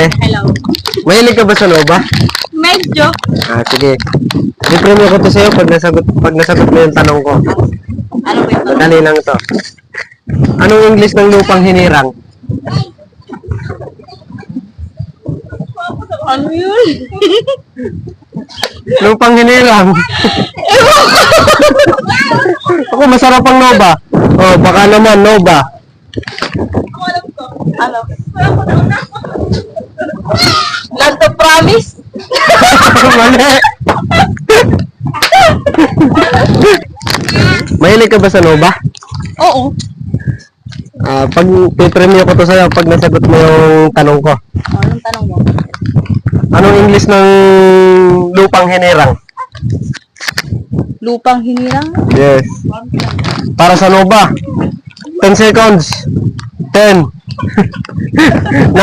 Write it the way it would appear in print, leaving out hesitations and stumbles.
Hello. Mahilig ka ba sa Nova? Medyo. Sige. I-premyo ko to sa'yo pag nasagot mo yung tanong ko. Ano ba yung Madali lang to. Anong English ng lupang hinirang? Ano yun? Lupang hinirang. Ako, masarap ang Nova. Oh, baka naman, Nova. Ano? Land of promise? Mali. Mahilig ka ba sa Nova? Oo. Pag i-premyo ko to sa'yo pag nasagot mo yung tanong ko. Anong tanong mo? Anong English ng lupang hinirang? Lupang hinirang? Yes. Para sa Nova. 10 seconds. 10. 9.